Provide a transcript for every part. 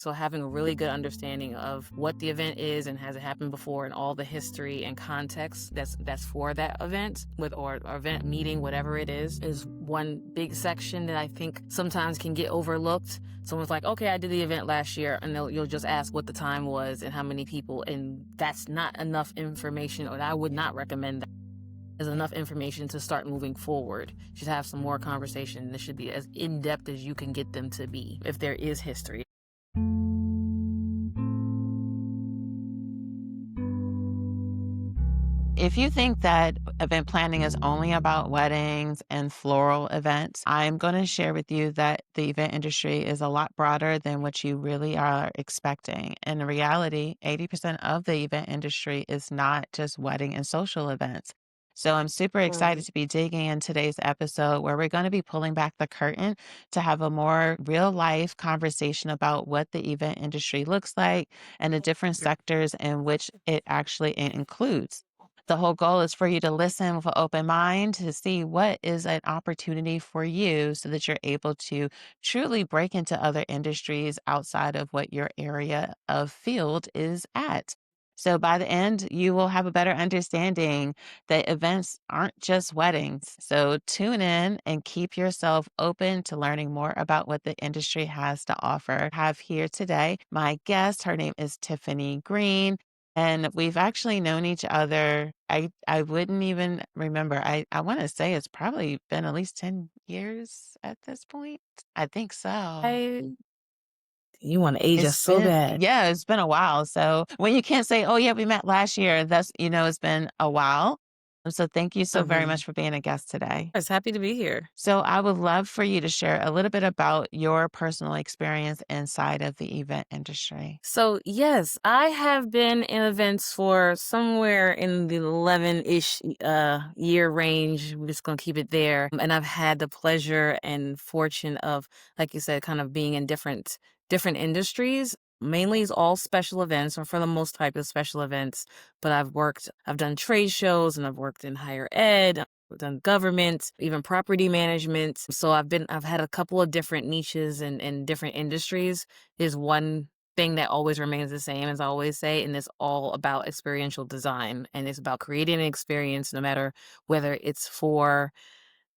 So having a really good understanding of what the event is and has it happened before and all the history and context that's for that event with or event meeting, whatever it is one big section that I think sometimes can get overlooked. Someone's like, okay, I did the event last year, and you'll just ask what the time was and how many people, and that's not enough information, or I would not recommend that as enough information to start moving forward. You should have some more conversation. This should be as in-depth as you can get them to be if there is history. If you think that event planning is only about weddings and floral events, I'm going to share with you that the event industry is a lot broader than what you really are expecting. In reality, 80% of the event industry is not just wedding and social events. So I'm super excited Right. to be digging in today's episode where we're going to be pulling back the curtain to have a more real life conversation about what the event industry looks like and the different sectors in which it actually includes. The whole goal is for you to listen with an open mind to see what is an opportunity for you so that you're able to truly break into other industries outside of what your area of field is at. So by the end, you will have a better understanding that events aren't just weddings. So tune in and keep yourself open to learning more about what the industry has to offer. I have here today my guest. Her name is Tiffany Green. And we've actually known each other. I wouldn't even remember. I wanna say it's probably been at least 10 years at this point. I think so. I You wanna age us It's so been bad. yeah, it's been a while. So when you can't say, "Oh, yeah, we met last year," that's it's been a while. So thank you so very Mhm. much for being a guest today. I was happy to be here. So I would love for you to share a little bit about your personal experience inside of the event industry. So, yes, I have been in events for somewhere in the 11-ish year range. We're just gonna keep it there. And I've had the pleasure and fortune of, like you said, kind of being in different industries. Mainly is all special events, or for the most type of special events. But I've done trade shows and I've worked in higher ed. I've done government, even property management. So I've had a couple of different niches and different industries. Is one thing that always remains the same, as I always say, and it's all about experiential design. And it's about creating an experience, no matter whether it's for,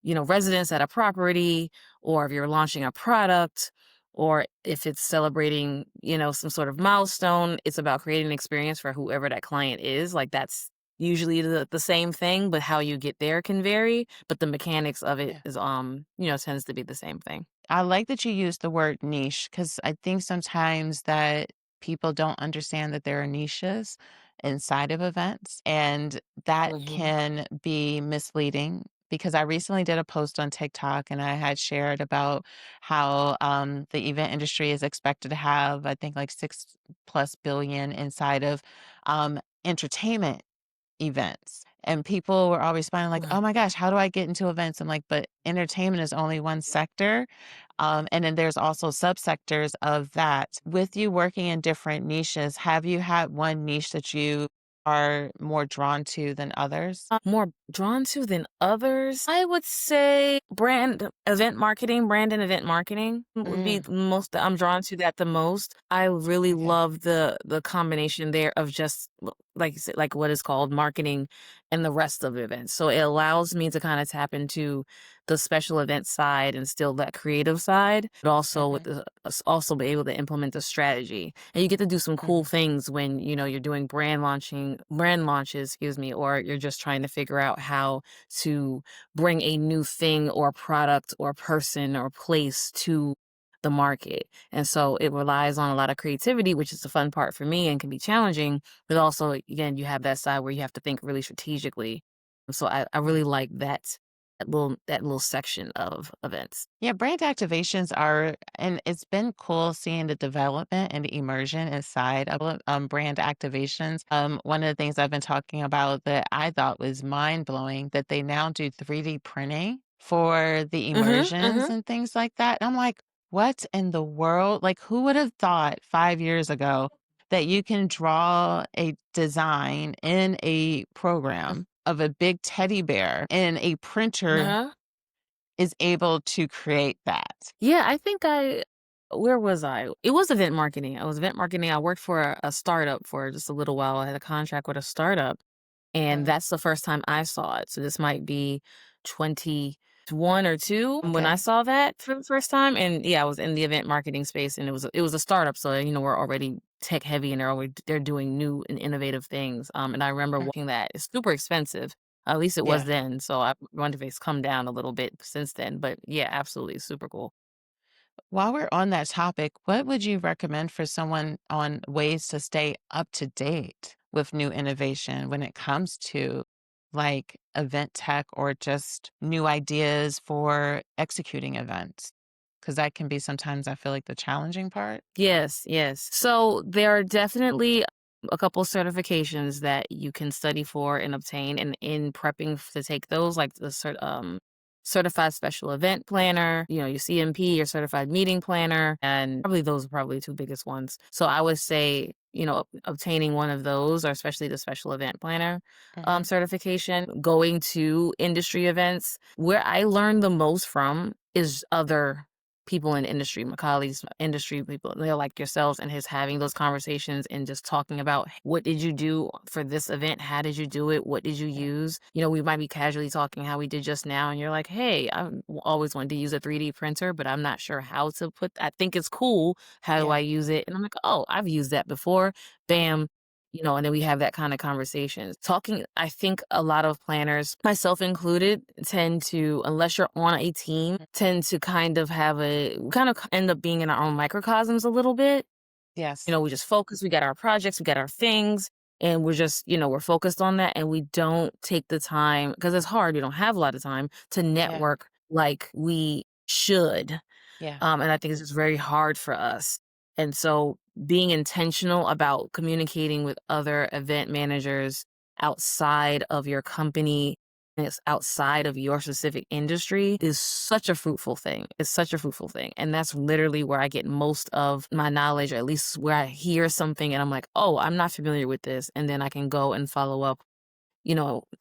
residents at a property, or if you're launching a product, or if it's celebrating, some sort of milestone. It's about creating an experience for whoever that client is. Like that's usually the same thing, but how you get there can vary. But the mechanics of it Yeah. is, tends to be the same thing. I like that you use the word niche because I think sometimes that people don't understand that there are niches inside of events, and that Mhm. can be misleading. Because I recently did a post on TikTok and I had shared about how the event industry is expected to have, I think, like 6+ billion inside of entertainment events. And people were always finding like, "Oh Right. my gosh, how do I get into events?" I'm like, "But entertainment is only one sector." And then there's also subsectors of that. With you working in different niches, have you had one niche that you are more drawn to than others? More drawn to than others? I would say brand and event marketing would be Mm, the most that I'm drawn to that the most. I really okay. love the combination there of just like you said, like what is called marketing and the rest of events. So it allows me to kind of tap into the special event side and still that creative side, but also with Mhm, also be able to implement the strategy. And you get to do some cool mhm, things when, you're doing brand launches, excuse me, or you're just trying to figure out how to bring a new thing or product or person or place to the market. And so it relies on a lot of creativity, which is the fun part for me and can be challenging, but also again, you have that side where you have to think really strategically. So I really mhm. like that little section of events. Yeah, brand activations are, and it's been cool seeing the development and the immersion inside of brand activations. One of the things I've been talking about that I thought was mind blowing that they now do 3D printing for the Mhm, immersions mhm. and things like that. And I'm like, what in the world? Like, who would have thought 5 years ago that you can draw a design in a program of a big teddy bear and a printer Uh-huh. is able to create that? Yeah, I think I Where was I? It was event marketing. I was event marketing. I worked for a startup for just a little while. I had a contract with a startup, and Mhm. that's the first time I saw it. So this might be 21 or 2 when I Okay. saw that for the first time. And yeah, I was in the event marketing space, and it was a startup. So we're already tech heavy, and they're doing new and innovative things. And I remember Mhm. watching that. It's super expensive. At least it was Yeah. then. So I wonder if it's come down a little bit since then. But yeah, absolutely super cool. While we're on that topic, what would you recommend for someone on ways to stay up to date with new innovation when it comes to like event tech or just new ideas for executing events? Because that can be sometimes, I feel like, the challenging part. Yes, yes. So there are definitely a couple certifications that you can study for and obtain, and in prepping to take those, like the certified special event planner, your CMP, your certified meeting planner, and probably those are probably two biggest ones. So I would say, obtaining one of those, or especially the special event planner Hmm. certification, going to industry events. Where I learned the most from is other people in industry, my colleagues, industry people, they're like yourselves, and his having those conversations and just talking about what did you do for this event? How did you do it? What did you use? We might be casually talking how we did just now, and you're like, hey, always wanted to use a 3D printer, but I'm not sure how to I think it's cool. How do Yeah. I use it? And I'm like, oh, I've used that before. Bam. And then we have that kind of conversation. Talking, I think a lot of planners, myself included, tend to, unless you're on a team, Mhm. tend to kind of end up being in our own microcosms a little bit. Yes. We just focus, we got our projects, we got our things, and we're just, we're focused on that, and we don't take the time because it's hard. We don't have a lot of time to Yeah. network like we should. Yeah. And I think it's just very hard for us. And so being intentional about communicating with other event managers outside of your company, it's outside of your specific industry is such a fruitful thing. It's such a fruitful thing. And that's literally where I get most of my knowledge, or at least where I hear something and I'm like, oh, I'm not familiar with this. And then I can go and follow up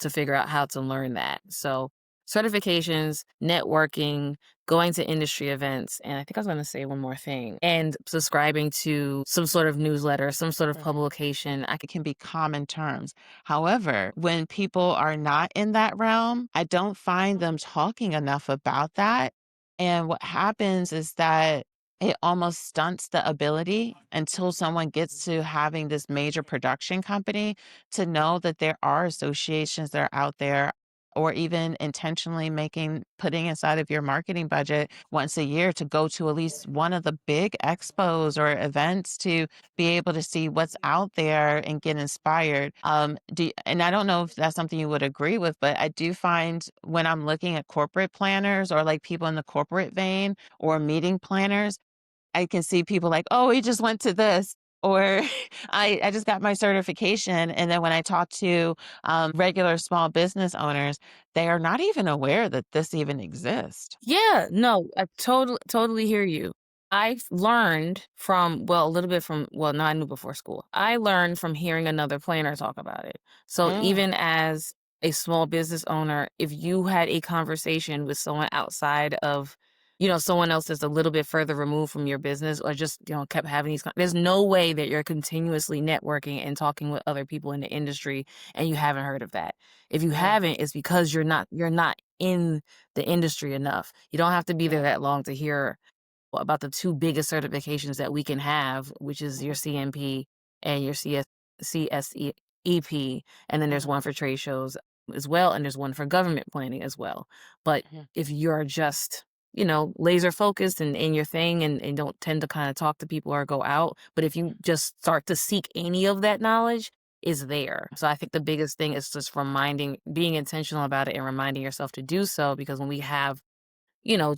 to figure out how to learn that. So, certifications, networking, going to industry events, and I think I was going to say one more thing, and subscribing to some sort of newsletter, some sort of publication. It can be common terms. However, when people are not in that realm, I don't find them talking enough about that. And what happens is that it almost stunts the ability until someone gets to having this major production company to know that there are associations that are out there, or even intentionally putting inside of your marketing budget once a year to go to at least one of the big expos or events to be able to see what's out there and get inspired. And I don't know if that's something you would agree with, but I do find when I'm looking at corporate planners or like people in the corporate vein or meeting planners, I can see people like, oh, he just went to this. Or I just got my certification. And then when I talk to regular small business owners, they are not even aware that this even exists. Yeah, no, I totally hear you. I've learned from, well, a little bit from, well, no, I knew before school. I learned from hearing another planner talk about it. So Mm, even as a small business owner, if you had a conversation with someone outside of, someone else that's a little bit further removed from your business, or just, kept having there's no way that you're continuously networking and talking with other people in the industry and you haven't heard of that. If you yeah, haven't, it's because you're not in the industry enough. You don't have to be there yeah. that long to hear about the two biggest certifications that we can have, which is your Mhm, CMP and your CSEP, and then there's mhm, one for trade shows as well, and there's one for government planning as well. But mhm, if you're just, laser focused and in your thing, and don't tend to kind of talk to people or go out, but if you just start to seek any of that knowledge, is there. So I think the biggest thing is just being intentional about it and reminding yourself to do so, because when we have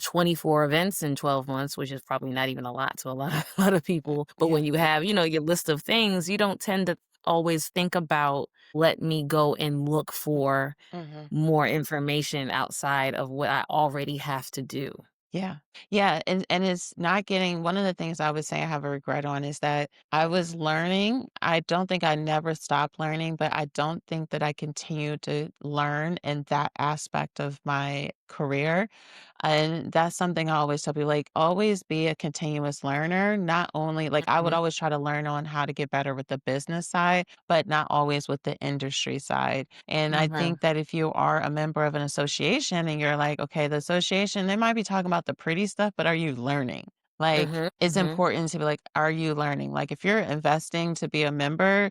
24 events in 12 months, which is probably not even a lot to a lot a lot of people. But yeah, when you have, your list of things, you don't tend to always think about, let me go and look for mhm. more information outside of what I already have to do. Yeah. Yeah, and it's not getting one of the things I would say I have a regret on is that I was learning. I don't think I never stopped learning, but I don't think that I continue to learn in that aspect of my career. And that's something I always tell people, like, always be a continuous learner. Not only like I would Mhm, always try to learn on how to get better with the business side, but not always with the industry side. And I mhm, think that if you are a member of an association and you're like, okay, the association, they might be talking about the pretty stuff, but are you learning? Like, mhm, it's mhm. important to be like, are you learning? Like, if you're investing to be a member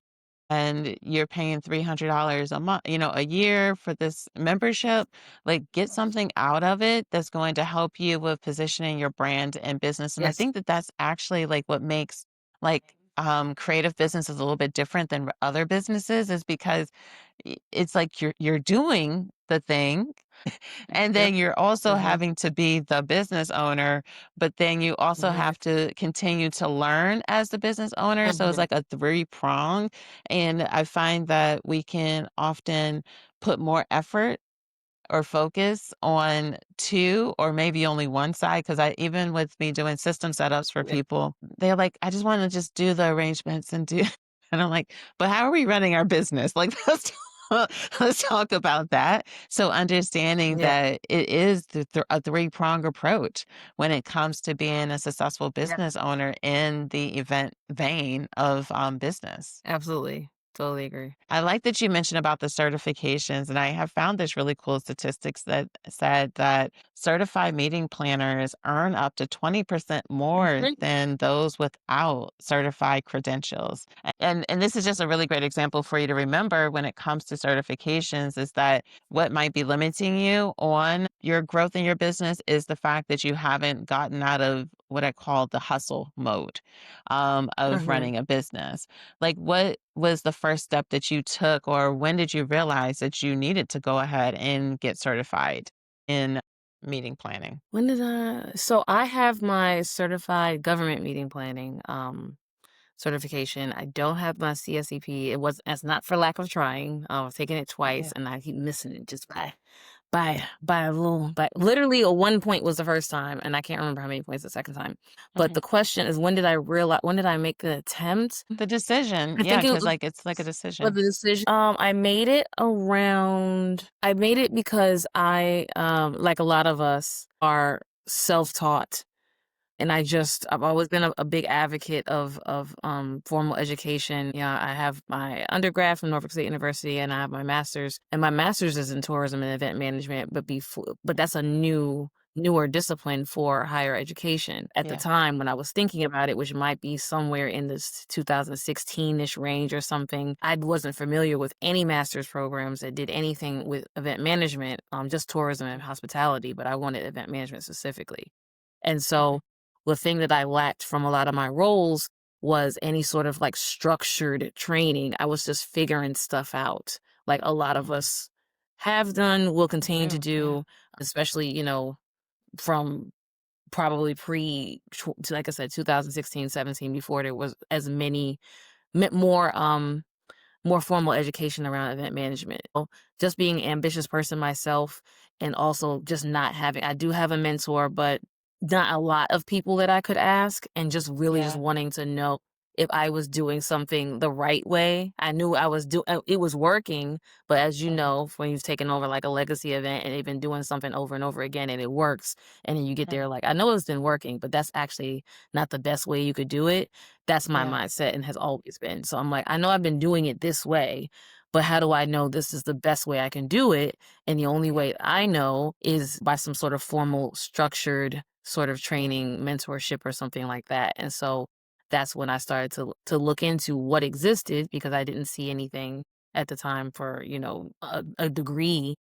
and you're paying $300 a month, a year for this membership, like get something out of it that's going to help you with positioning your brand and business. And I Yes. think that that's actually like what makes like creative businesses a little bit different than other businesses is because it's like you're doing the thing and Yep. then you're also Mhm. having to be the business owner, but then you also Mhm. have to continue to learn as the business owner. So it's Mhm. like a three prong. And I find that we can often put more effort or focus on 2 or maybe only one side, because I even with me doing system setups for Yep. people, they're like, "I just wanna just do the arrangements and do." And I'm like, "But how are we running our business?" Like, let's talk about that. So understanding Yeah. that it is a three-prong approach when it comes to being a successful Yep. business owner in the event vein of, business. Absolutely. Totally agree. I like that you mentioned about the certifications, and I have found this really cool statistics that said that certified meeting planners earn up to 20% more Mhm. than those without certified credentials. And this is just a really great example for you to remember when it comes to certifications is that what might be limiting you on your growth in your business is the fact that you haven't gotten out of what I call the hustle mode of Mhm. running a business. Like, what was the first step that you took, or when did you realize that you needed to go ahead and get certified in meeting planning? When did I have my certified government meeting planning, certification. I don't have my CSEP. It's not for lack of trying. I've taken it twice Yeah. and I keep missing it just by a little by literally a 1 point was the first time, and I can't remember how many points the second time. But Mhm. the question is when did I make the attempt? The decision, I yeah, think it because was like it's like a for decision. the decision. I made it because like a lot of us are self-taught. And I've always been a big advocate of formal education. Yeah, I have my undergrad from Norfolk State University, and I have my master's, and my master's is in tourism and event management, but that's a newer discipline for higher education. At the Yeah. time when I was thinking about it, which might be somewhere in this 2016-ish range or something, I wasn't familiar with any master's programs that did anything with event management, just tourism and hospitality, but I wanted event management specifically. And so Mhm. the thing that I lacked from a lot of my roles was any sort of like structured training. I was just figuring stuff out, like a lot of Mhm. us have done, will continue to Yeah. do, especially, from probably like I said, 2016, 17, before there was as many, me- more, more formal education around event management. Just being an ambitious person myself and also just not having I do have a mentor, but not a lot of people that I could ask and just really just Yeah. wanting to know if I was doing something the right way. I knew it was working, but as you Mhm. know, when you've taken over like a legacy event and they've been doing something over and over again and it works, and then you get there Mhm. like, I know it's been working, but that's actually not the best way you could do it. That's my Yeah. mindset and has always been. So I'm like, I know I've been doing it this way, but how do I know this is the best way I can do it? And the only Yeah. way I know is by some sort of formal, structured sort of Mhm. training, mentorship, or something like that. And so that's when I started to look into what existed because I didn't see anything at the time for, a degree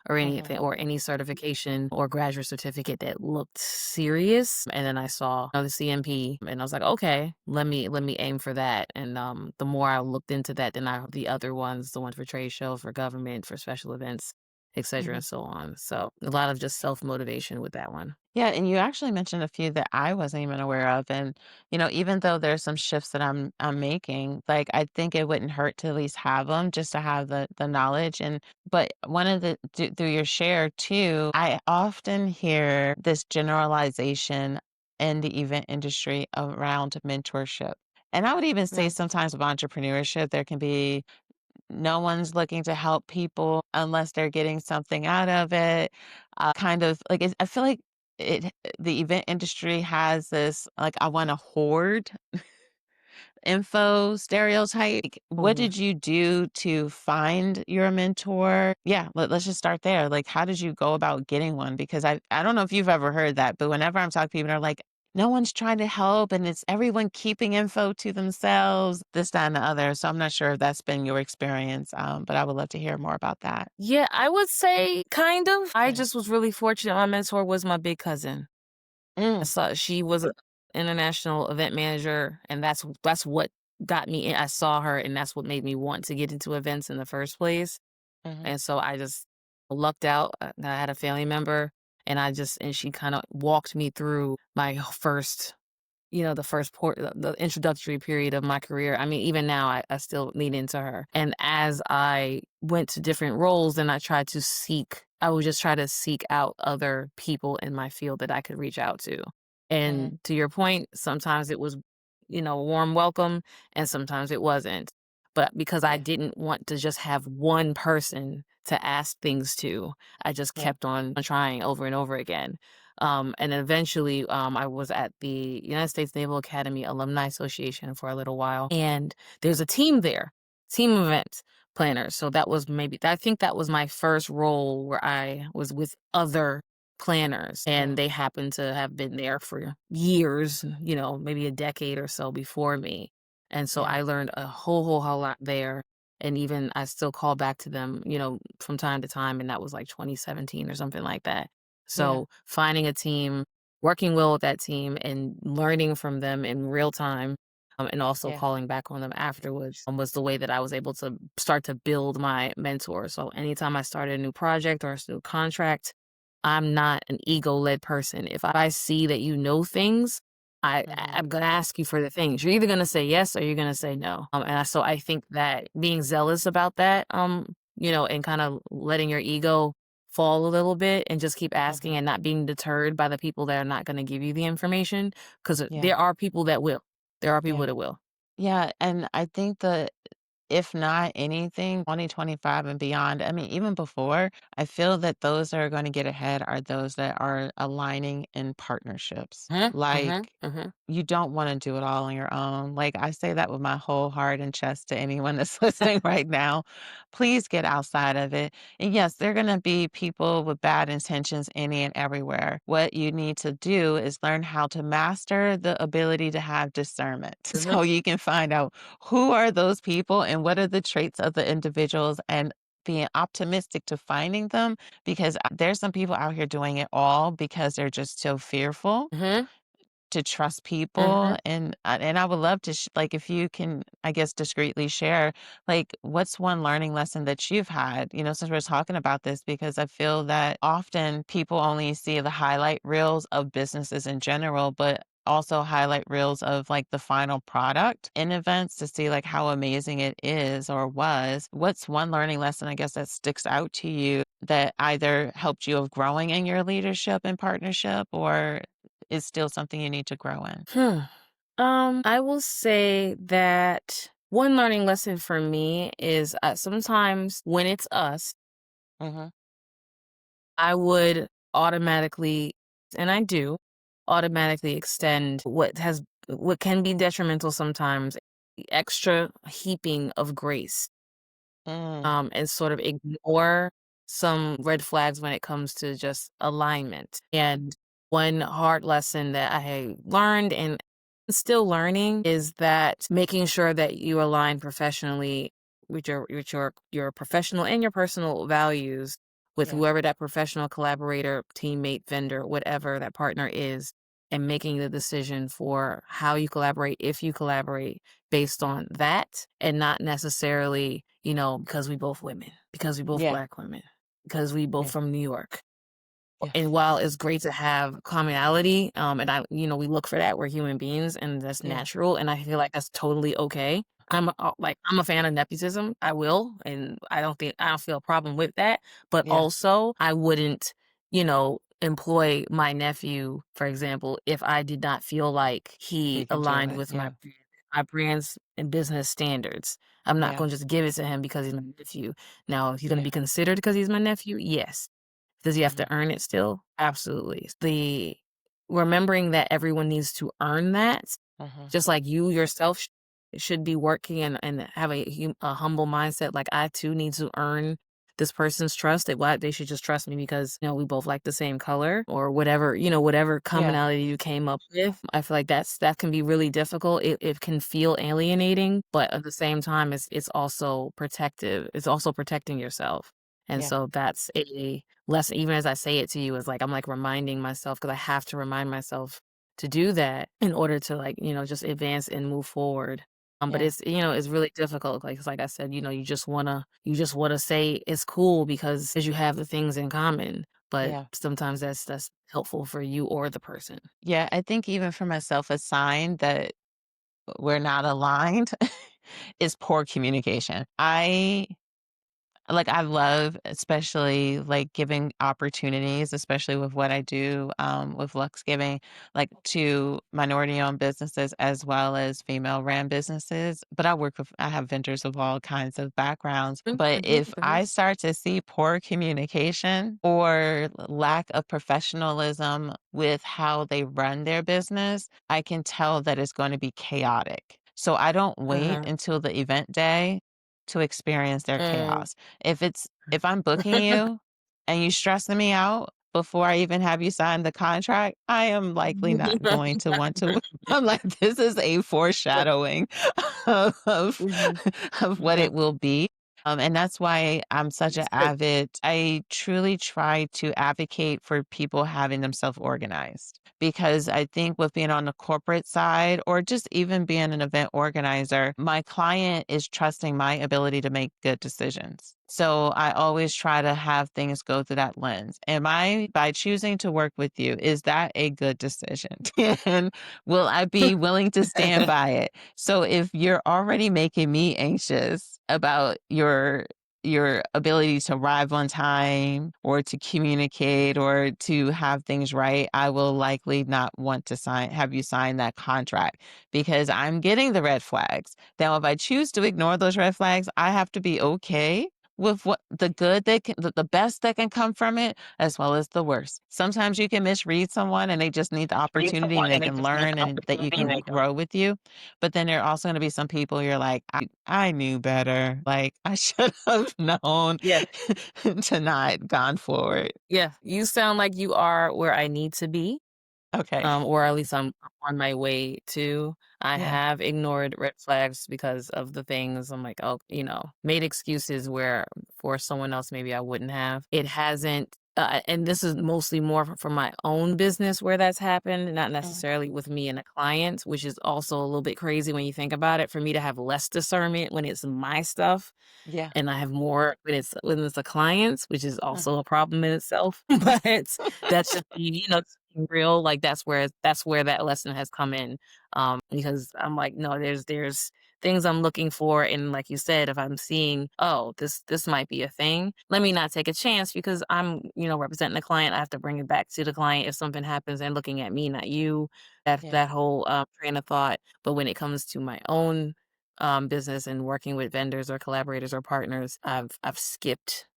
or Mhm. anything or any certification or graduate certificate that looked serious. And then I saw the CMP and I was like, okay, let me aim for that. And the more I looked into that, then the other ones, the ones for trade shows, for government, for special events, et cetera, Mhm. and so on. So a lot of just self-motivation with that one. Yeah, and you actually mentioned a few that I wasn't even aware of, and, even though there's some shifts that I'm making, like, I think it wouldn't hurt to at least have them, just to have the knowledge, and but one of the through your share too, I often hear this generalization in the event industry around mentorship, and I would even say Mm. sometimes with entrepreneurship, there can be no one's looking to help people unless they're getting something out of it. Kind of like I feel like it the event industry has this like I want to hoard info stereotype. Like, what Mhm. did you do to find your mentor? Yeah, let's just start there. Like, how did you go about getting one? Because I don't know if you've ever heard that, but whenever I'm talking to people, they're like, no one's trying to help, and it's everyone keeping info to themselves, this, that, and the other. So I'm not sure if that's been your experience, but I would love to hear more about that. Yeah, I would say kind of. I Okay. just was really fortunate. My mentor was my big cousin. I Mm, saw she was an international event manager, and that's what got me in. I saw her, and that's what made me want to get into events in the first place. mhm, And so I just lucked out. I had a family member, and she kind of walked me through my first the first the introductory period of my career. I mean, even now, I still lean into her. And as I went to different roles, and I would just try to seek out other people in my field that I could reach out to. mhm, And to your point, sometimes it was, a warm welcome, and sometimes it wasn't. But because I yeah, didn't want to just have one person to ask things to, I just yeah, kept on trying over and over again. And then eventually, I was at the United States Naval Academy Alumni Association for a little while, and there's a team there, team event planners. So I think that was my first role where I was with other planners, and mm, they happened to have been there for years, maybe a decade or so before me. And so yeah, I learned a whole lot there. And even I still call back to them, from time to time, and that was like 2017 or something like that. yeah, So finding a team, working well with that team, and learning from them in real time, and also yeah, calling back on them afterwards, was the way that I was able to start to build my mentor. So anytime I started a new project or a new contract, I'm not an ego-led person. If I see that you know things, mhm, I'm gonna ask you for the things. You're either gonna say yes or you're gonna say no. So I think that being zealous about that, and kind of letting your ego fall a little bit and just keep asking mhm, and not being deterred by the people that are not gonna give you the information, because yeah, there are people that will. There are people yeah, that will. yeah, and I think that if not anything, 2025 and beyond, I mean, even before, I feel that those that are gonna get ahead are those that are aligning in partnerships. Mhm, Like, mhm, mhm. you don't wanna do it all on your own. Like, I say that with my whole heart and chest to anyone that's listening right now. Please get outside of it. And yes, there are gonna be people with bad intentions any and everywhere. What you need to do is learn how to master the ability to have discernment Mhm, so you can find out who are those people and what are the traits of the individuals and being optimistic to finding them because there's some people out here doing it all because they're just so fearful mhm, to trust people, mhm. and I would love to like, if you can, I guess, discreetly share, like, what's one learning lesson that you've had, since we're talking about this, because I feel that often people only see the highlight reels of businesses in general, but also highlight reels of, like, the final product in events to see, like, how amazing it is or was. What's one learning lesson, I guess, that sticks out to you that either helped you of growing in your leadership and partnership or is still something you need to grow in. Hmm. I will say that one learning lesson for me is, sometimes when it's us, Mhm. I would automatically, and I do, automatically extend what can be detrimental sometimes, extra heaping of grace, Mm. and sort of ignore some red flags when it comes to just alignment. And one hard lesson that I had learned and still learning is that making sure that you align professionally with your professional and your personal values with Yeah. whoever that professional collaborator, teammate, vendor, whatever that partner is, and making the decision for how you collaborate, if you collaborate, based on that, and not necessarily, because we both women, because we both Yeah. Black women. because we both Yeah. from New York. Yeah. And while it's great to have commonality, and we look for that, we're human beings, and that's Yeah. natural, and I feel like that's totally okay. I'm a fan of nepotism, I will, and I don't feel a problem with that, but Yeah. also, I wouldn't, employ my nephew, for example, if I did not feel like he He can do aligned it. with Yeah. my brand's and business standards. I'm not Yeah. gonna just give it to him because he's my nephew. Now, is he gonna Yeah. be considered because he's my nephew? Yes. Does he have Mhm. to earn it still? Absolutely. The remembering that everyone needs to earn that, Mhm. just like you yourself should be working and have a humble mindset, like, I too need to earn this person's trust, that why they should just trust me because, we both like the same color or whatever, whatever Yeah. commonality you came up with. I feel like that can be really difficult. It can feel alienating, but at the same time, it's also protective. It's also protecting yourself. And Yeah. so that's a lesson, even as I say it to you, is like I'm like reminding myself because I have to remind myself to do that in order to like, just advance and move forward. But Yeah. it's really difficult. Like it's like I said, you just wanna say it's cool because you have the things in common. But Yeah. sometimes that's helpful for you or the person. Yeah. I think even for myself, a sign that we're not aligned is poor communication. I love, especially, like, giving opportunities, especially with what I do, with Lux Giving, like, to minority-owned businesses as well as female-ran businesses, but I have vendors of all kinds of backgrounds, Mm, but mhm, if mhm. I start to see poor communication or lack of professionalism with how they run their business, I can tell that it's gonna be chaotic. So I don't wait Mhm. until the event day to experience their Mm. chaos. If I'm booking you and you stressing me out before I even have you sign the contract, I am likely not going to want to I'm like, this is a foreshadowing of Mhm. of what Mhm. it will be. And that's why I'm such an That's good. avid I truly try to advocate for people having themselves organized because I think with being on the corporate side or just even being an event organizer, my client is trusting my ability to make good decisions. So I always try to have things go through that lens. By choosing to work with you, is that a good decision? And will I be willing to stand by it? So if you're already making me anxious about your ability to arrive on time or to communicate or to have things right, I will likely not want to have you sign that contract because I'm getting the red flags. Now, if I choose to ignore those red flags, I have to be okay with what the good the best that can come from it, as well as the worst. Sometimes you can misread someone and they just need the Need opportunity someone and they and they can just need learn the and that you opportunity and can they can. grow with you. But then there are also going to be some people you're like, I knew better. Like I should have known Yeah. to not gone forward. Yeah. You sound like you are where I need to be. Okay. Or at least I'm on my way to. I Yeah. have ignored red flags because of the things I'm like, oh, made excuses where for someone else maybe I wouldn't have. It hasn't, and this is mostly more for my own business where that's happened, not Mm, necessarily with me and a client, which is also a little bit crazy when you think about it. For me to have less discernment when it's my stuff yeah. and I have more when it's a client's, which is Mm, also a problem in itself. But that's just just being real. Like that's where that lesson has come in. Because I'm like, no, there's things I'm looking for, and like you said, if I'm seeing, oh, this might be a thing, let me not take a chance because I'm representing the client. I have to bring it back to the client if something happens. And looking at me, not you. That yeah. that whole train of thought. But when it comes to my own business and working with vendors or collaborators or partners, I've skipped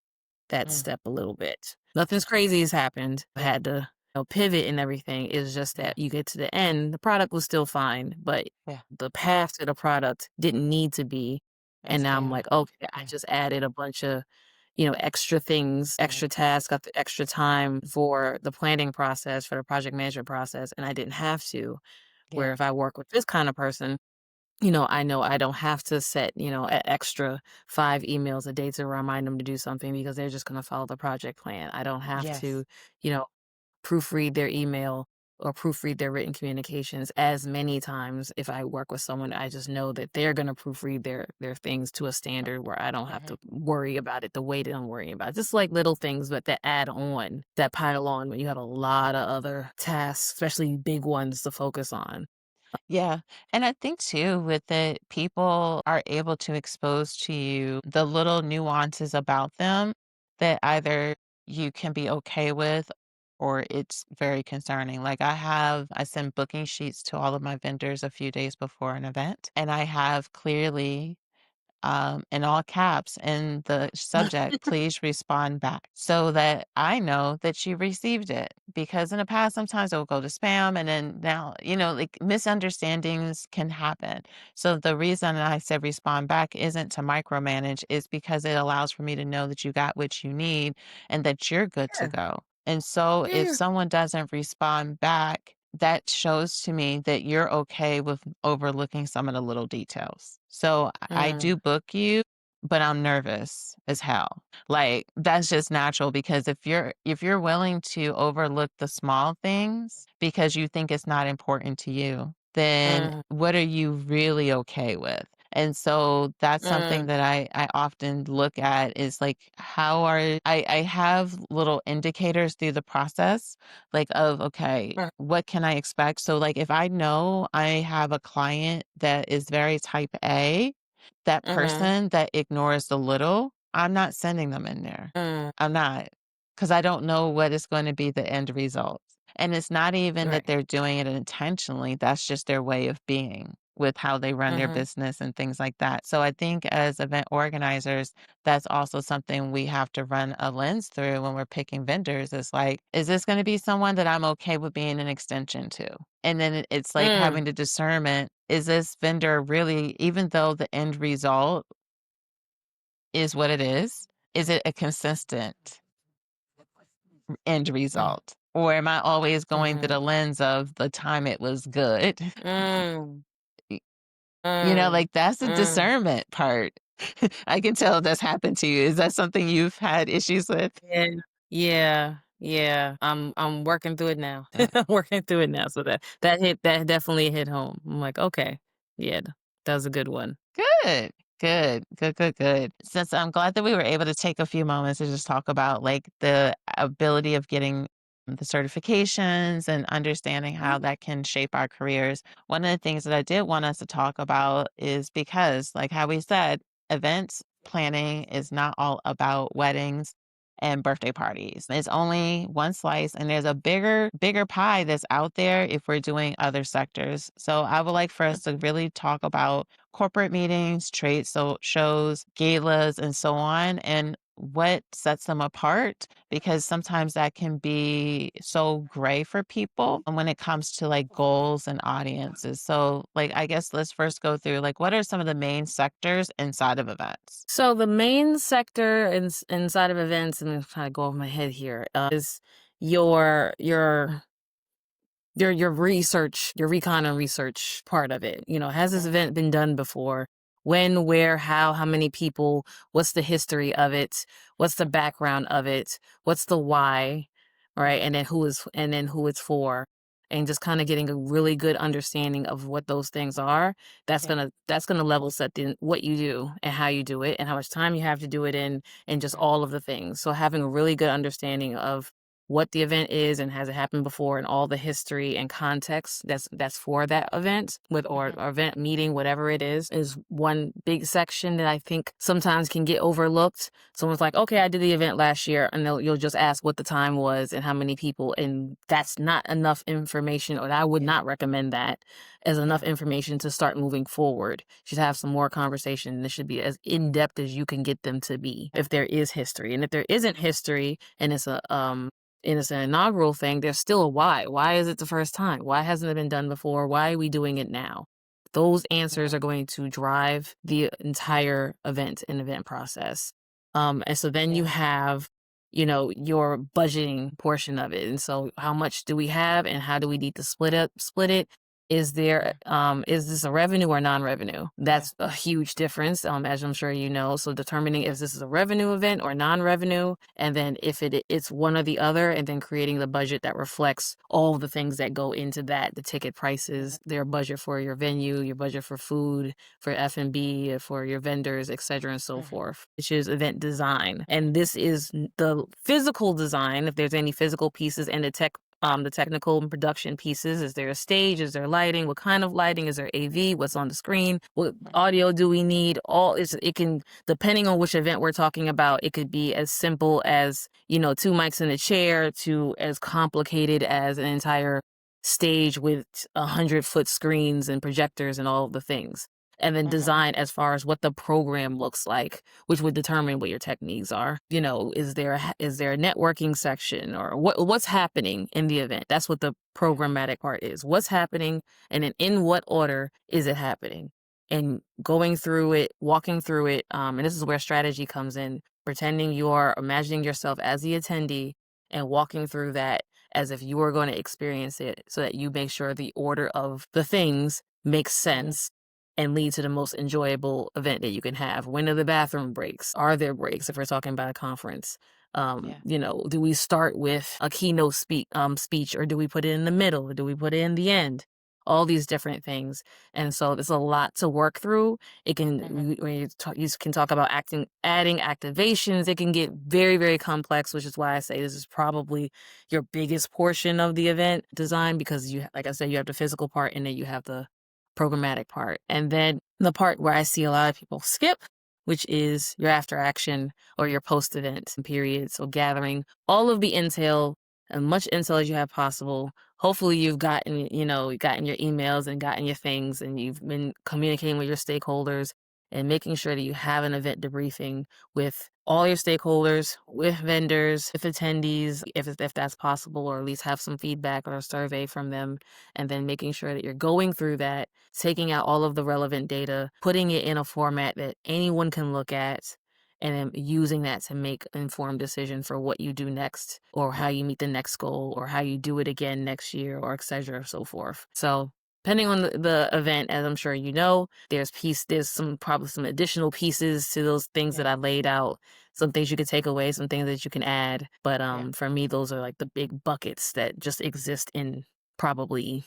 that Mm, step a little bit. Nothing's crazy has happened. I yeah. had to pivot and everything. It's just Yeah. that you get to the end, the product was still fine, but Yeah. the path to the product didn't need to be. And As now I'm chaotic. like, okay, I Yeah. just added a bunch of extra things, Yeah. extra tasks, got the extra time for the planning process, for the project management process, and I didn't have to. Where Yeah. if I work with this kind of person, I know I don't have to set, an extra 5 emails a day to remind them to do something because they're just gonna follow the project plan. I don't have to, Yes. you know, proofread their email. or proofread their written communications as many times. If I work with someone, I just know that they're gonna proofread their things to a standard where I don't have Mhm. to worry about it the way that I'm worrying about it. Just like little things, but that add on, that pile on when you have a lot of other tasks, especially big ones to focus on. Yeah. And I think too, with it, people are able to expose to you the little nuances about them that either you can be okay with or it's very concerning. Like I send booking sheets to all of my vendors a few days before an event, and I have clearly in all caps in the subject, please respond back so that I know that you received it. Because in the past, sometimes it will go to spam. And then now, like misunderstandings can happen. So the reason I said respond back isn't to micromanage, is because it allows for me to know that you got what you need and that you're good to Yeah, go. And so if yeah. someone doesn't respond back, that shows to me that you're okay with overlooking some of the little details. So I Mm, do book you, but I'm nervous as hell. Like that's just natural because if you're willing to overlook the small things because you think it's not important to you, then mm, what are you really okay with? And so that's something mm, that I often look at is like I have little indicators through the process like of okay, mm, what can I expect? So like if I know I have a client that is very type A, that mhm, person that ignores the little, I'm not sending them in there. mm, I'm not, because I don't know what is going to be the end result. And it's not even that right. they're doing it intentionally. That's just their way of being with how they run their Mhm. business and things like that. So I think as event organizers, that's also something we have to run a lens through when we're picking vendors. Is like, is this going to be someone that I'm okay with being an extension to? And then it's like Mm, having the discernment, is this vendor really, even though the end result is what it is it a consistent end mm, result? Or am I always going through mhm, the lens of the time it was good? mm, Y- mm, like that's the mm. discernment part. I can tell that's happened to you. Is that something you've had issues with? Yeah, yeah, yeah. I'm working through it now. I'm working through it now. So that definitely hit home. I'm like, okay, yeah, that was a good one. Good, good. Since I'm glad that we were able to take a few moments to just talk about like the ability of getting the certifications and understanding how Mhm. that can shape our careers. One of the things that I did want us to talk about is because, like how we said, events planning is not all about weddings and birthday parties. It's only one slice and there's a bigger pie that's out there if we're doing other sectors. So I would like for us to really talk about corporate meetings, shows, galas, and so on, and what sets them apart because sometimes that can be so gray for people when it comes to like goals and audiences. So, like, I guess let's first go through like what are some of the main sectors inside of events? So the main sector inside of events, and I'm trying to go over my head here, is your your research, your recon and research part of it. Has this Okay. event been done before? When, where, how many people? What's the history of it? What's the background of it? What's the why? Right? And then who it's for. And just kind of getting a really good understanding of what those things are. Yeah. That's gonna level set what you do and how you do it and how much time you have to do it in and just Okay. all of the things. So having a really good understanding of what the event is and has it happened before and all the history and context that's for that event with Mhm. or event meeting whatever it is one big section that I think sometimes can get overlooked. Someone's like, okay, I did the event last year, and you'll just ask what the time was and how many people, and that's not enough information, or I would Yeah. not recommend that as enough Yeah. information to start moving forward. You should have some more conversation, and this should be as in-depth as you can get them to be Yeah. if there is history. And if there isn't history and it's an inaugural thing, there's still a why. Why is it the first time? Why hasn't it been done before? Why are we doing it now? Those answers Yeah. are going to drive the entire event and event process. And so then you Yeah. have, your budgeting portion of it. And so how much do we have and how do we need to split it? is this a revenue or non-revenue? Yeah. That's a huge difference, as I'm sure you know. So determining if this is a revenue event or non-revenue, and then if it's one or the other, and then creating the budget that reflects all the things that go into that, the ticket prices, their budget for your venue, your budget for food, for F&B, for your vendors, et cetera, and so Mhm. forth, which is event design. And this is the physical design, if there's any physical pieces, and the technical and production pieces. Is there a stage? Is there lighting? What kind of lighting? Is there AV? What's on the screen? What audio do we need? It can, depending on which event we're talking about, it could be as simple as, two mics in a chair to as complicated as an entire stage with 100-foot screens and projectors and all of the things. And then Mhm. design as far as what the program looks like, which would determine what your techniques are. Is there a networking section, or what's happening in the event? That's what the Yeah. programmatic part is. What's happening, and then in what order is it happening? And going through it, walking through it, and this is where strategy comes in. Pretending you are imagining yourself as the attendee and walking through that as if you were going to experience it, so that you make sure the order of the things makes Mhm. sense and lead to the most enjoyable event that you can have. When are the bathroom breaks? Are there breaks if we're talking about a conference? Yeah. Do we start with a keynote speech, or do we put it in the middle, or do we put it in the end? All these different things. And so there's a lot to work through. It can, Mhm. when you can talk about adding activations, it can get very, very complex, which is why I say this is probably your biggest portion of the event design, because like I said, you have the physical part, and then you have the programmatic part. And then the part where I see a lot of people skip, which is your after action or your post event period. So gathering all of the intel, as much intel as you have possible. Hopefully gotten your emails and gotten your things, and you've been communicating with your stakeholders, and making sure that you have an event debriefing with all your stakeholders, with vendors, with attendees, if that's possible, or at least have some feedback or a survey from them, and then making sure that you're going through that, taking out all of the relevant data, putting it in a format that anyone can look at, and then using that to make an informed decision for what you do next, or how you meet the next goal, or how you do it again next year, or et cetera, so forth. So depending on the event, as I'm sure you know, there's probably some additional pieces to those things that Yeah. I laid out, some things you could take away, some things that you can add. But Yeah. for me, those are like the big buckets that just exist in probably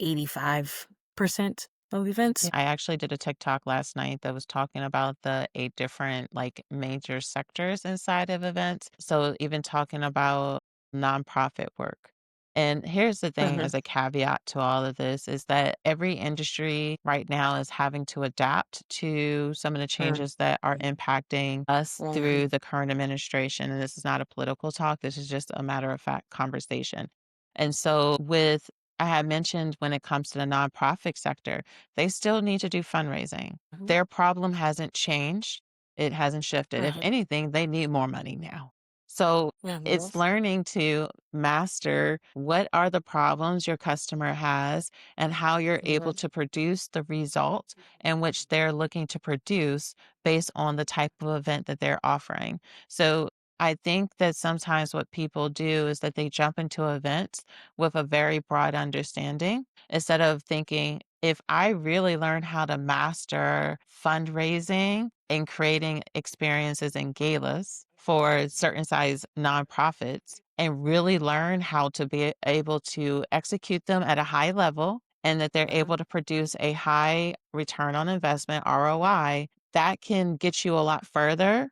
85% of Yeah. events. I actually did a TikTok last night that was talking about the 8 different, like, major sectors inside of events. So even talking about nonprofit work. And here's the thing, Mhm, as a caveat to all of this, is that every industry right now is having to adapt to some of the mm, changes that are impacting us mhm, through the current administration. And this is not a political talk, this is just a matter of fact conversation. And so with I had mentioned when it comes to the nonprofit sector, they still need to do fundraising. mhm, Their problem hasn't changed. It hasn't shifted. If mhm, anything, they need more money now. So mhm, it's learning to master what are the problems your customer has and how you're able mhm, to produce the result in which they're looking to produce based on the type of event that they're offering. So I think that sometimes what people do is that they jump into events with a very broad understanding instead of thinking, if I really learn how to master fundraising and creating experiences and galas for certain size nonprofits and really learn how to be able to execute them at a high level and that they're mhm, able to produce a high return on investment ROI, that can get you a lot further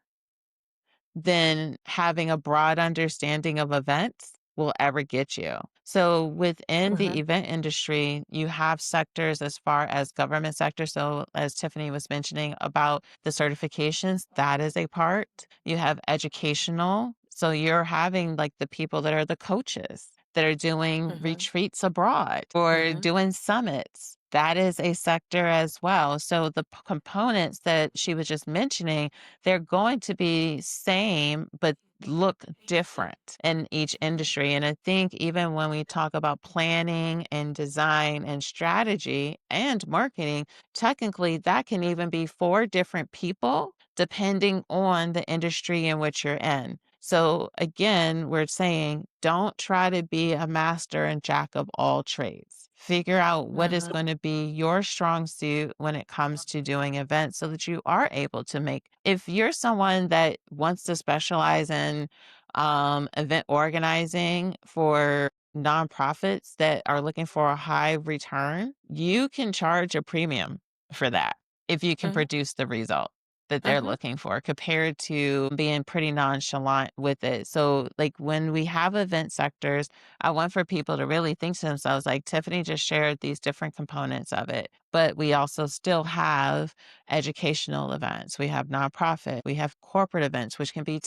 than having a broad understanding of events will ever get you. So within the mhm, event industry, you have sectors as far as government sector. So as Tiffany was mentioning about the certifications, that is a part. You have educational. So you're having like the people that are the coaches that are doing mhm, retreats abroad or mhm, doing summits. That is a sector as well. So the components that she was just mentioning, they're going to be same, but look different in each industry. And I think even when we talk about planning and design and strategy and marketing, technically that can even be 4 different people depending on the industry in which you're in. So again, we're saying don't try to be a master and jack of all trades. Figure out what is Mhm. going to be your strong suit when it comes to doing events so that you are able to make. If you're someone that wants to specialize in event organizing for nonprofits that are looking for a high return, you can charge a premium for that if you can Mhm. produce the result that they're Mhm. looking for compared to being pretty nonchalant with it. So, like when we have event sectors, I want for people to really think to themselves, like Tiffany just shared these different components of it, but we also still have educational events. We have nonprofit, we have corporate events, which can be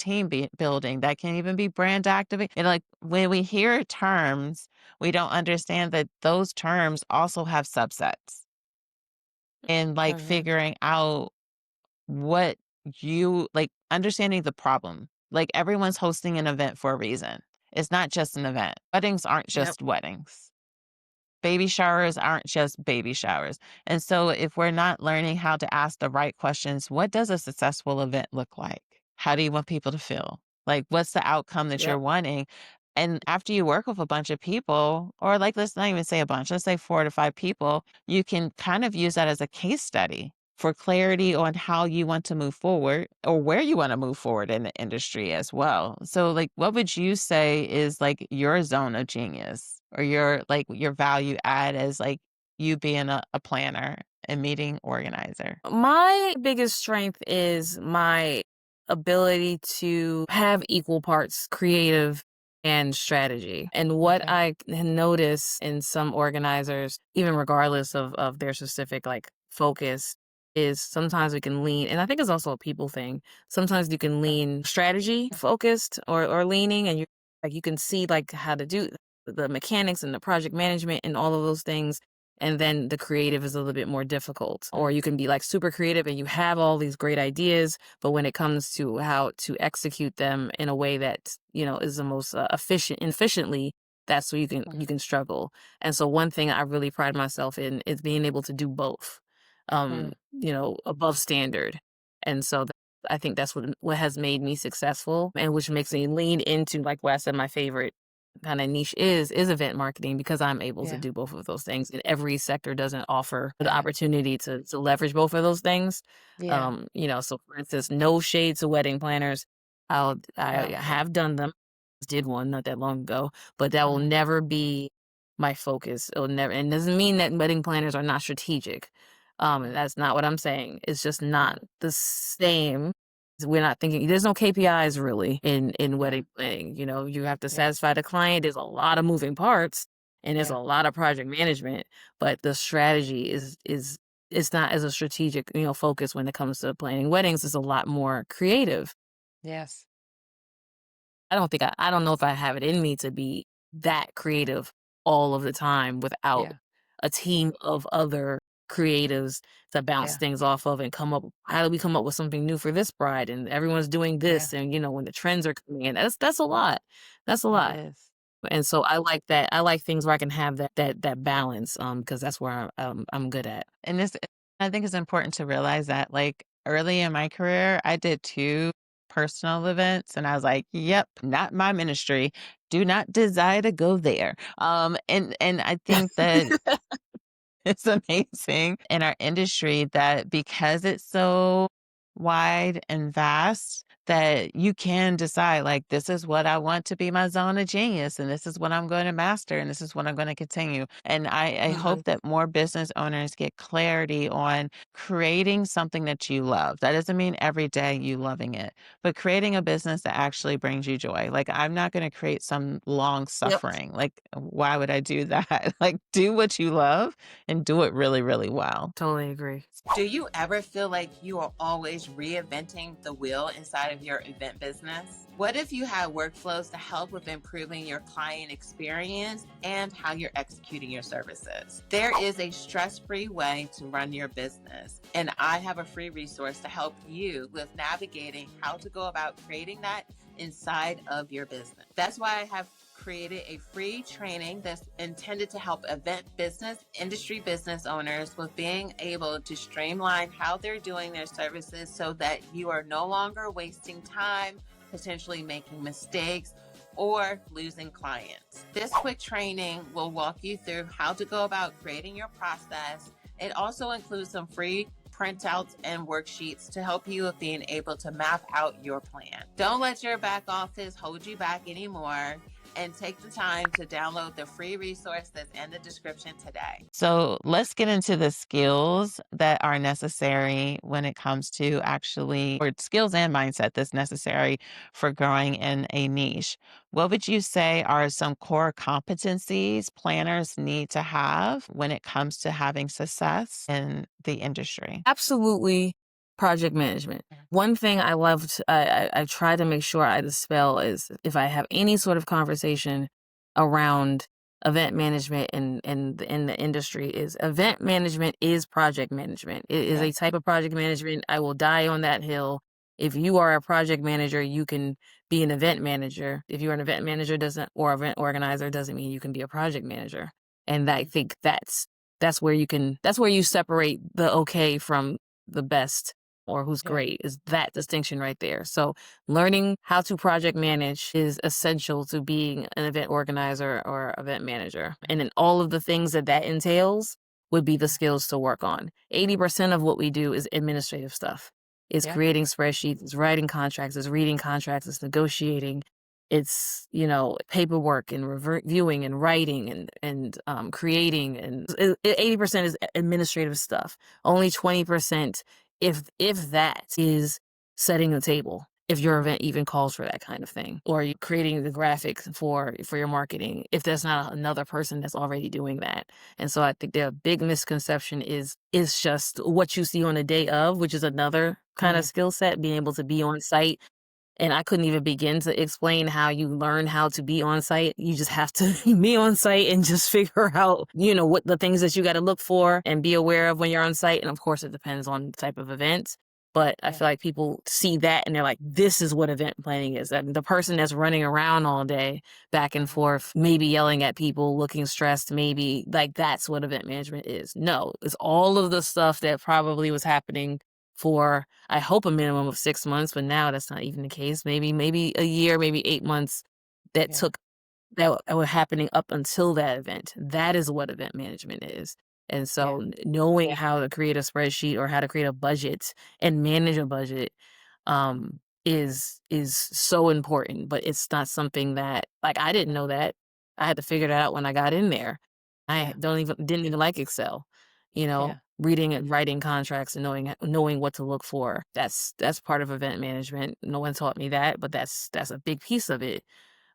building, that can even be brand activate. And like when we hear terms, we don't understand that those terms also have subsets and like Mhm. figuring out what you like understanding the problem. Like everyone's hosting an event for a reason. It's not just an event. Weddings aren't Yep. just weddings. Baby showers aren't just baby showers. And so, if we're not learning how to ask the right questions, what does a successful event look like? How do you want people to feel? Like, what's the outcome that you're Yep. wanting? And after you work with a bunch of people, or like, let's not even say a bunch, let's say 4 to 5 people, you can kind of use that as a case study for clarity on how you want to move forward or where you want to move forward in the industry as well. So like what would you say is like your zone of genius or your like your value add as like you being a planner and meeting organizer? My biggest strength is my ability to have equal parts creative and strategy. And what Okay. I can notice in some organizers, even regardless of their specific like focus, is sometimes we can lean, and I think it's also a people thing. Sometimes you can lean strategy focused or leaning, and you like you can see like how to do the mechanics and the project management and all of those things, and then the creative is a little bit more difficult. Or Mm, you can be like super creative and you have all these great ideas, but when it comes to how to execute them in a way that, is the most efficiently, that's where mm, you can struggle. And so one thing I really pride myself in is being able to do both. mm. Above standard. And so I think that's what has made me successful and which makes me lean into like what I said my favorite kind of niche is event marketing because I'm able to Yeah. do both of those things. And every sector doesn't offer the Yeah. opportunity to leverage both of those things. Yeah. So for instance, no shade to wedding planners. I No. have done them, did one not that long ago, but that will Mhm. never be my focus. It'll never, and doesn't mean that wedding planners are not strategic. And Mm, that's not what I'm saying. It's just mm. not the same. We're not thinking there's no KPIs really in Yeah. wedding planning. You have to Yeah. satisfy the client. There's a lot of moving parts and there's a Yeah. lot of project management, but the strategy is it's not as a strategic, focus when it comes to planning weddings. It's a lot more creative. Yes. I don't know if I have it in me to be that creative all of the time without Yeah. a team of other creatives to bounce Yeah. things off of and come up how do we come up with something new for this bride and everyone's doing Yeah. this and when the trends are coming in. That's a lot. That's a It lot. is. And so I like that. I like things where I can have that balance because that's where I'm good at. And this I think it's important to realize that, like, early in my career, I did 2 personal events, and I was like, "Yep, not my ministry. Do not desire to go there." And I think that it's amazing in our industry that because it's so wide and vast that you can decide like this is what I want to be my zone of genius and this is what I'm going to master and this is what I'm going to continue. And I hope Mhm. that more business owners get clarity on creating something that you love. That doesn't mean every day you loving it, but creating a business that actually brings you joy. Like I'm not going to create some long Yep. suffering. Like why would I do that? Like do what you love and do it really, really well. Totally agree. Do you ever feel like you are always reinventing the wheel inside of your event business? What if you had workflows to help with improving your client experience and how you're executing your services? There is a stress free way to run your business, and I have a free resource to help you with navigating how to go about creating that inside of your business. That's why I have created a free training that's intended to help event business, industry business owners with being able to streamline how they're doing their services so that you are no longer wasting time potentially making mistakes, or losing clients. This quick training will walk you through how to go about creating your process. It also includes some free printouts and worksheets to help you with being able to map out your plan. Don't let your back office hold you back anymore, and take the time to download the free resource that's in the description today. So let's get into the skills that are necessary when it comes to actually, or skills and mindset that's necessary for growing in a niche. What would you say are some core competencies planners need to have when it comes to having success in the industry? Absolutely, project management. One thing I love to I try to make sure I dispel is if I have any sort of conversation around event management in the industry is event management is project management. It is Yeah. a type of project management. I will die on that hill. If you are a project manager, you can be an event manager. If you're an event manager doesn't or event organizer doesn't mean you can be a project manager. And I think that's where you separate the okay from the best or who's Yeah. great is that distinction right there. So learning how to project manage is essential to being an event organizer or event manager. And then all of the things that that entails would be the skills to work on. 80% of what we do is administrative stuff. It's Yeah. creating spreadsheets, it's writing contracts, it's reading contracts, it's negotiating, it's, paperwork and reviewing and writing and creating, and 80% is administrative stuff. Only 20%, if that, is setting the table, if your event even calls for that kind of thing, or you creating the graphics for your marketing, if there's not another person that's already doing that. And so I think the big misconception is just what you see on the day of, which is another kind of Mhm. skill set, being able to be on site, and I couldn't even begin to explain how you learn how to be on site. You just have to be on site and just figure out, what the things that you got to look for and be aware of when you're on site. And of course, it depends on the type of event. But I Yeah. feel like people see that and they're like, this is what event planning is. And the person that's running around all day back and forth, maybe yelling at people, looking stressed, maybe like that's what event management is. No, it's all of the stuff that probably was happening for, I hope, a minimum of 6 months, but now that's not even the case. Maybe a year, maybe 8 months that Yeah. took that were happening up until that event. That is what event management is. And Yeah. so knowing how to create a spreadsheet or how to create a budget and manage a budget is so important, but it's not something that, like, I didn't know that. I had to figure that out when I got in there. I Yeah. didn't even like Excel, Yeah. reading and writing contracts and knowing what to look for. That's part of event management. No one taught me that, but that's a big piece of it.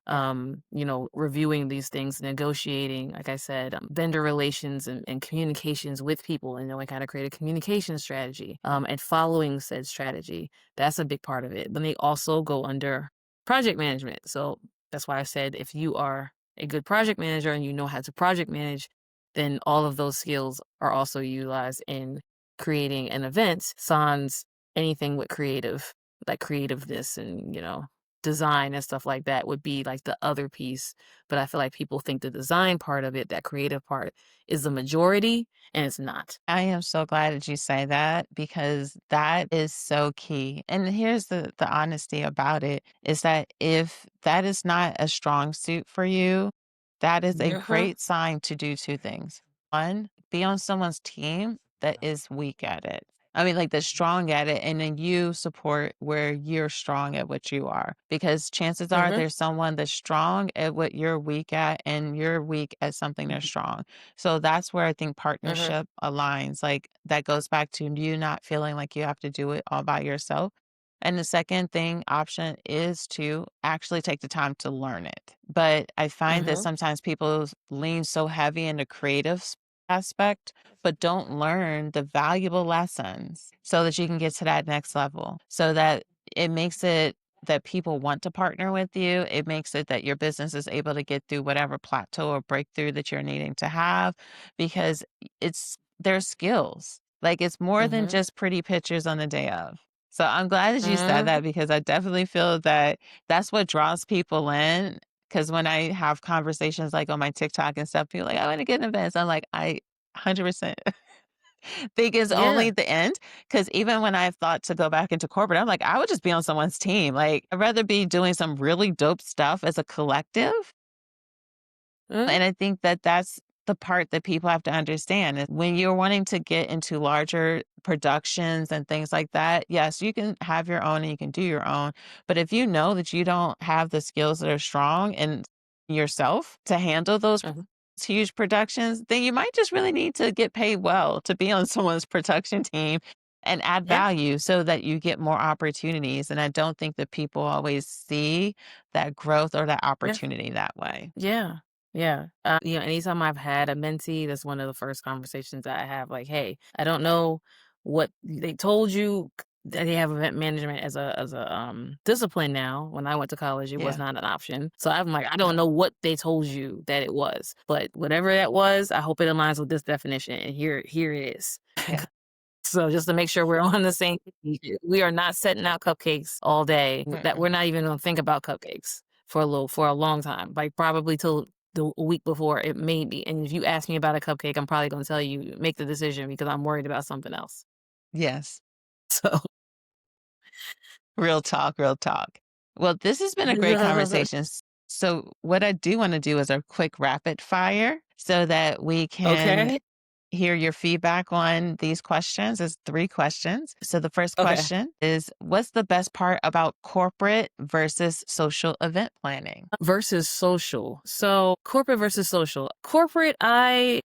Yeah. Reviewing these things, negotiating, like I said, vendor relations and communications with people and knowing how to create a communication strategy, and following said strategy. That's a big part of it. But they also go under project management. So that's why I said if you are a good project manager and you know how to project manage, then all of those skills are also utilized in creating an event, sans anything with creative, like creativeness and, design and stuff like that would be like the other piece. But I feel like people think the design part of it, that creative part, is the majority, and it's not. I am so glad that you say that because that is so key. And here's the honesty about it is that if that is not a strong suit for you, that is a Mhm, great sign to do two things. One, be on someone's team that is weak at it. I mean, like, that's strong at it, and then you support where you're strong at what you are. Because chances are mhm, there's someone that's strong at what you're weak at, and you're weak at something that's mhm, strong. So that's where I think mhm, partnership aligns. Like, that goes back to you not feeling like you have to do it all by yourself. And the second thing option is to actually take the time to learn it. But I find that mhm, sometimes people lean so heavy in the creative aspect, but don't learn the valuable lessons so that you can get to that next level. So that it makes it that people want to partner with you. It makes it that your business is able to get through whatever plateau or breakthrough that you're needing to have because it's their skills. Like, it's more than mhm, just pretty pictures on the day of. So I'm glad that you said mhm, that because I definitely feel that that's what draws people in. Because when I have conversations like on my TikTok and stuff, people are like, I want to get in events. I'm like, I 100%. think is Yeah. only the end. Because even when I've thought to go back into corporate, I'm like, I would just be on someone's team. Like, I'd rather be doing some really dope stuff as a collective. Mhm. And I think that that's the part that people have to understand is when you're wanting to get into larger productions and things like that, yes, you can have your own and you can do your own. But if you know that you don't have the skills that are strong in yourself to handle those Mhm. huge productions, then you might just really need to get paid well to be on someone's production team and add Yeah. value so that you get more opportunities. And I don't think that people always see that growth or that Yeah. opportunity that way. Yeah. Yeah. Anytime I've had a mentee, that's one of the first conversations that I have. Like, hey, I don't know what they told you. That they have event management as a discipline now. When I went to college, it was Yeah. not an option. So I'm like, I don't know what they told you that it was, but whatever that was, I hope it aligns with this definition. And here it is. Yeah. So just to make sure we're on the same page, we are not setting out cupcakes all day. That we're Mm-mm. not even gonna think about cupcakes for a long time, like probably till the week before it may be. And if you ask me about a cupcake, I'm probably gonna tell you make the decision because I'm worried about something else. Yes. So Real talk, real talk. Well, this has been a great conversation. So, what I do want to do is a quick rapid fire so that we can okay, hear your feedback on these questions. It's 3 questions. So, the first okay. question is, what's the best part about corporate versus social event planning? Versus social. So corporate versus social. Corporate, I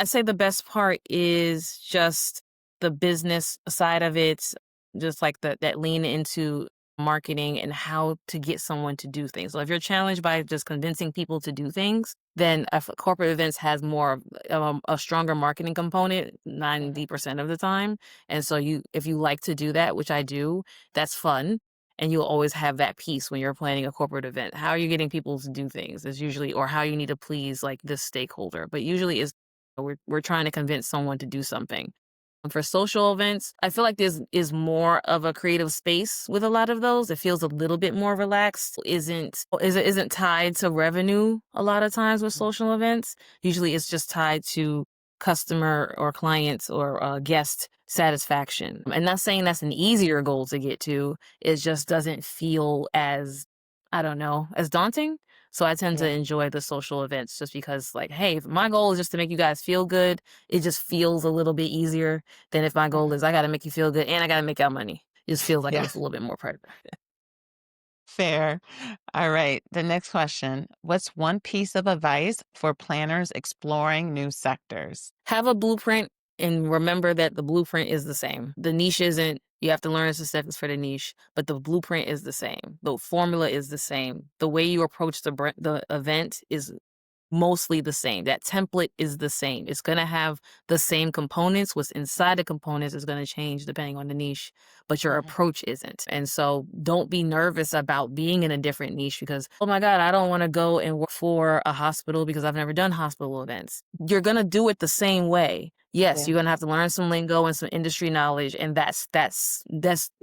say the best part is just the business side of it, just like that lean into marketing and how to get someone to do things. So if you're challenged by just convincing people to do things, then corporate events has more of a stronger marketing component Mhm. 90% of the time. And so if you like to do that, which I do, that's fun and you'll always have that piece when you're planning a corporate event. How are you getting people to do things is usually, or how you need to please like this stakeholder. But usually is we're trying to convince someone to do something. For social events, I feel like there's is more of a creative space with a lot of those. It feels a little bit more relaxed. Isn't tied to revenue a lot of times with social events. Usually it's just tied to customer or clients or guest satisfaction. And not saying that's an easier goal to get to. It just doesn't feel as I don't know, as daunting. So I tend to Yeah. enjoy the social events just because like, hey, if my goal is just to make you guys feel good, it just feels a little bit easier than if my goal Mhm. is I gotta make you feel good and I gotta make out money. It just feels like Yeah. it's a little bit more pressure. Fair. All right. The next question. What's one piece of advice for planners exploring new sectors? Have a blueprint and remember that the blueprint is the same. The niche isn't you have to learn the specifics for the niche, but the blueprint is the same. The formula is the same. The way you approach the event is mostly the same. That template is the same. It's going to have the same components. What's inside the components is going to change depending on the niche, but your Mhm. approach isn't. And so don't be nervous about being in a different niche because, oh my God, I don't want to go and work for a hospital because I've never done hospital events. You're going to do it the same way. Yes, Yeah. you're gonna have to learn some lingo and some industry knowledge, and that's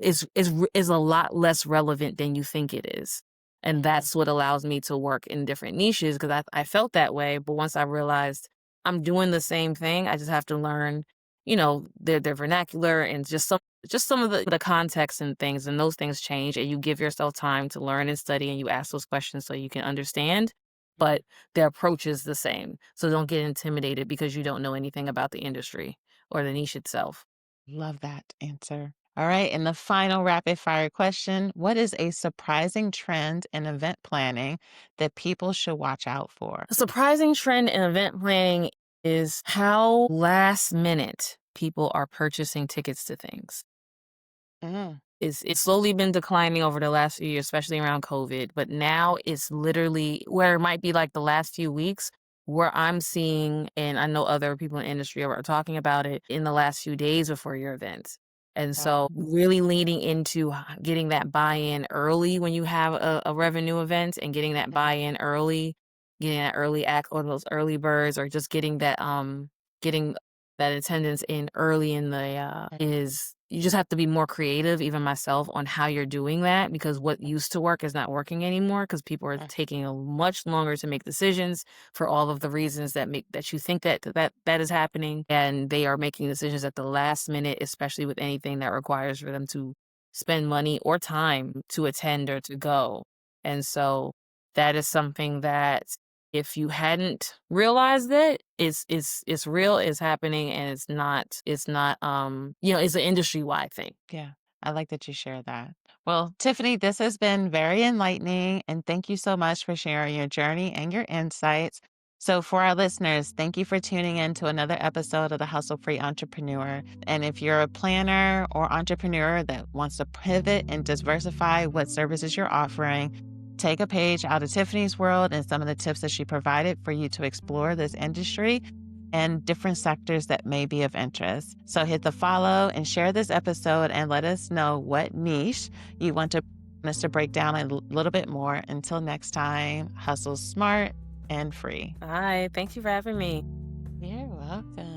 is a lot less relevant than you think it is. And Mhm. that's what allows me to work in different niches because I felt that way. But once I realized I'm doing the same thing, I just have to learn, their vernacular and just some of the context and things. And those things change. And you give yourself time to learn and study and you ask those questions so you can understand. Mhm. But their approach is the same. So don't get intimidated because you don't know anything about the industry or the niche itself. Love that answer. All right. And the final rapid fire question. What is a surprising trend in event planning that people should watch out for? A surprising trend in event planning is how last minute people are purchasing tickets to things. Mm. It's slowly been declining over the last few years, especially around COVID, but now it's literally where it might be like the last few weeks where I'm seeing, and I know other people in the industry are talking about it in the last few days before your event. And so Wow. really leaning into getting that buy-in early when you have a revenue event and getting that Mhm. buy-in early, getting that early act or those early birds or just getting that attendance in early in the, is you just have to be more creative, even myself, on how you're doing that because what used to work is not working anymore because people are taking a much longer to make decisions for all of the reasons that you think that is happening, and they are making decisions at the last minute, especially with anything that requires for them to spend money or time to attend or to go. And so that is something that if you hadn't realized it, it's real, it's happening, and it's not, it's an industry-wide thing. Yeah, I like that you share that. Well, Tiffany, this has been very enlightening, and thank you so much for sharing your journey and your insights. So, for our listeners, thank you for tuning in to another episode of The Hustle Free Entrepreneur. And if you're a planner or entrepreneur that wants to pivot and diversify what services you're offering, take a page out of Tiffany's world and some of the tips that she provided for you to explore this industry and different sectors that may be of interest. So hit the follow and share this episode and let us know what niche you want us to break down a little bit more. Until next time, hustle smart and free. Hi, thank you for having me. You're welcome.